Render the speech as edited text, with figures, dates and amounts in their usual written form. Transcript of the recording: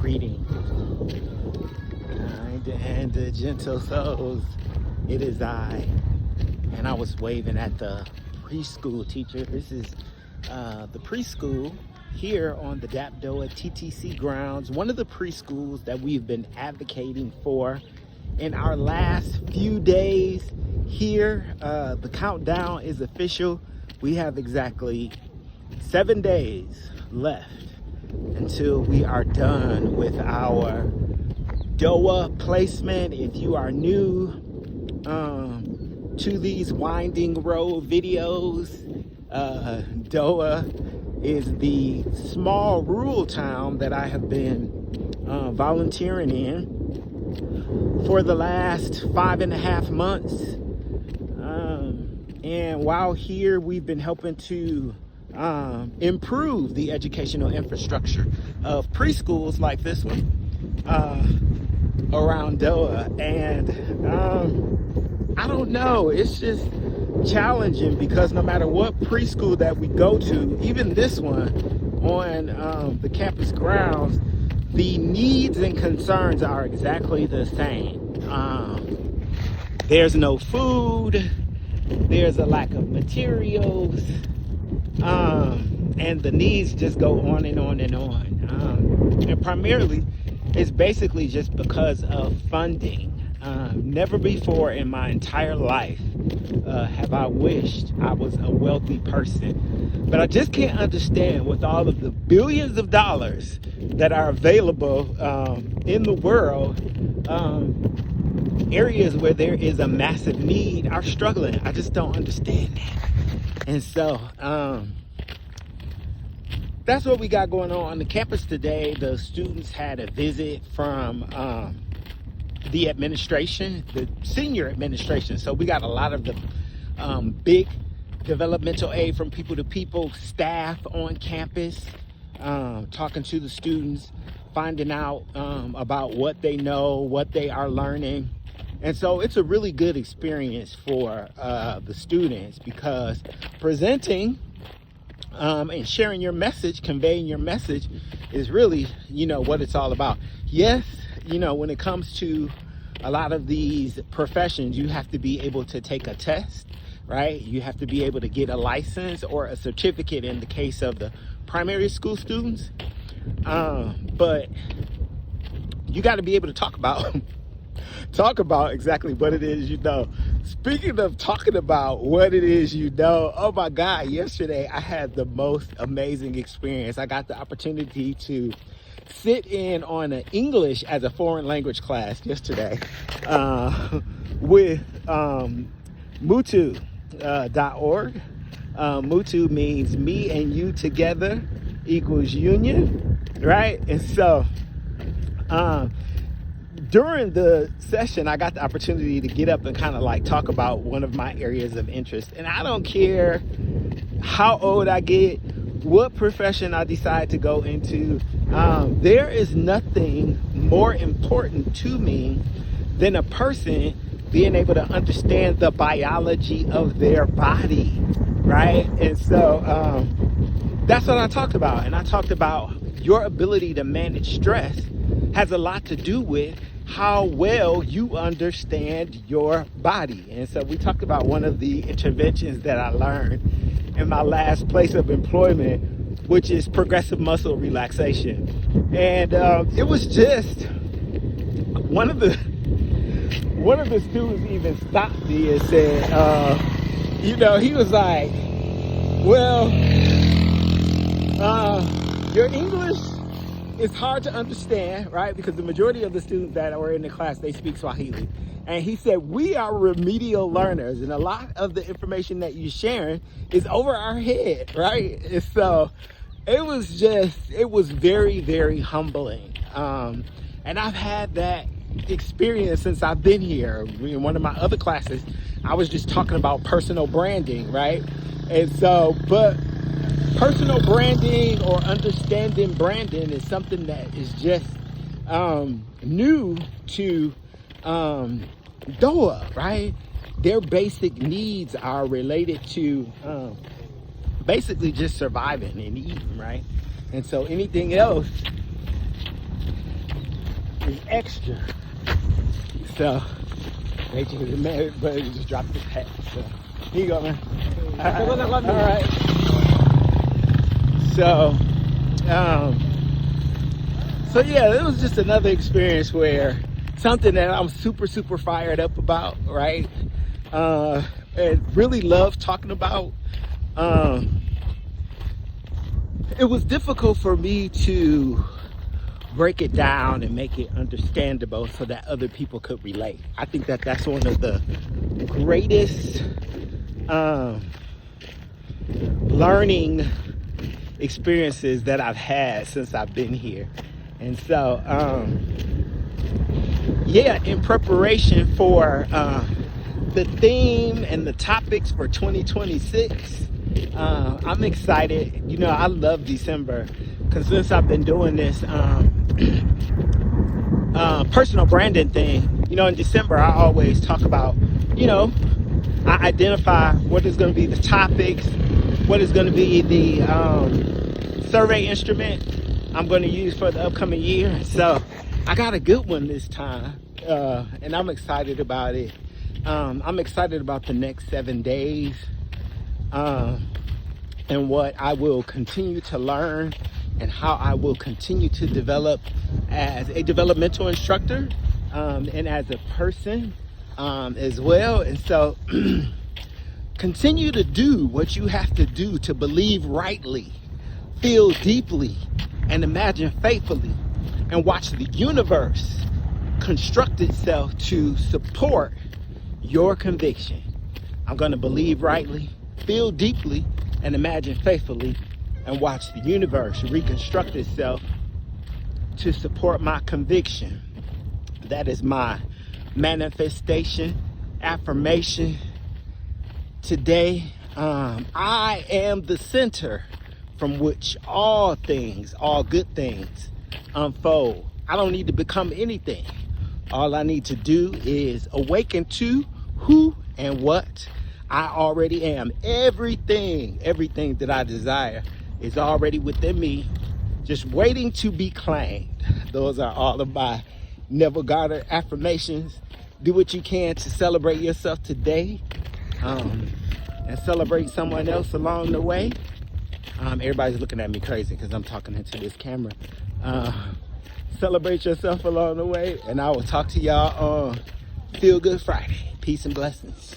Greetings, kind and gentle souls. It is I, and I was waving at the preschool teacher. This is the preschool here on the Dowa TTC grounds. One of the preschools that we've been advocating for in our last few days here. The countdown is official. We have exactly 7 days left until we are done with our Dowa placement. If you are new to these winding road videos, Dowa is the small rural town that I have been volunteering in for the last 5.5 months. And while here, we've been helping to improve the educational infrastructure of preschools like this one around Dowa. And I don't know, it's just challenging because no matter what preschool that we go to, even this one on the campus grounds, the needs and concerns are exactly the same. There's no food, there's a lack of materials, and the needs just go on and on and on. And primarily, it's basically just because of funding. Never before in my entire life have I wished I was a wealthy person. But I just can't understand, with all of the billions of dollars that are available in the world, areas where there is a massive need are struggling. I just don't understand that. And so that's what we got going on the campus today. The students had a visit from the administration, the senior administration. So we got a lot of the big developmental aid from people to people staff on campus, talking to the students, finding out about what they know, what they are learning. And so it's a really good experience for the students, because presenting and sharing your message, conveying your message is really, what it's all about. Yes, when it comes to a lot of these professions, you have to be able to take a test, right? You have to be able to get a license or a certificate in the case of the primary school students. But you got to be able to talk about exactly what it is you know. Speaking of talking about what it is you know, oh my God, yesterday I had the most amazing experience. I got the opportunity to sit in on an English as a foreign language class yesterday with Mutu.org. Mutu means me and you together equals union, right? And so during the session, I got the opportunity to get up and kind of like talk about one of my areas of interest. And I don't care how old I get, what profession I decide to go into. There is nothing more important to me than a person being able to understand the biology of their body, right? And so that's what I talked about. And I talked about your ability to manage stress has a lot to do with how well you understand your body. And so we talked about one of the interventions that I learned in my last place of employment, which is progressive muscle relaxation. And it was just one of the students even stopped me and said, he was like, well, your English is hard to understand, right? Because the majority of the students that were in the class, they speak Swahili. And he said, we are remedial learners, and a lot of the information that you're sharing is over our head, right? And so it was very, very humbling. And I've had that experience since I've been here. In one of my other classes, I was just talking about personal branding, right? And so, but personal branding or understanding branding is something that is just new to Dowa, right? Their basic needs are related to basically just surviving and eating, right? And so anything else is extra. So they just mad, but he just dropped his hat. So here you go, man. All right. So yeah, it was just another experience where something that I'm super fired up about, right? And really love talking about. It was difficult for me to break it down and make it understandable so that other people could relate. I think that that's one of the greatest learning experiences that I've had since I've been here. And so yeah, in preparation for the theme and the topics for 2026, I'm excited. You know, I love December because since I've been doing this personal branding thing, you know, in December I always talk about, you know, I identify what is going to be the topics, what is going to be the survey instrument I'm going to use for the upcoming year. So I got a good one this time, and I'm excited about it. I'm excited about the next 7 days and what I will continue to learn and how I will continue to develop as a developmental instructor and as a person as well. And so continue to do what you have to do to believe rightly, feel deeply, and imagine faithfully, and watch the universe construct itself to support your conviction. I'm going to believe rightly, feel deeply, and imagine faithfully, and watch the universe reconstruct itself to support my conviction. That is my manifestation, affirmation today. I am the center from which all things, all good things, unfold. I don't need to become anything. All I need to do is awaken to who and what I already am. Everything that I desire is already within me, just waiting to be claimed. Those are all of my Neville Goddard affirmations. Do what you can to celebrate yourself today, and celebrate someone else along the way. Everybody's looking at me crazy because I'm talking into this camera. Celebrate yourself along the way, and I will talk to y'all on Feel Good Friday. Peace and blessings.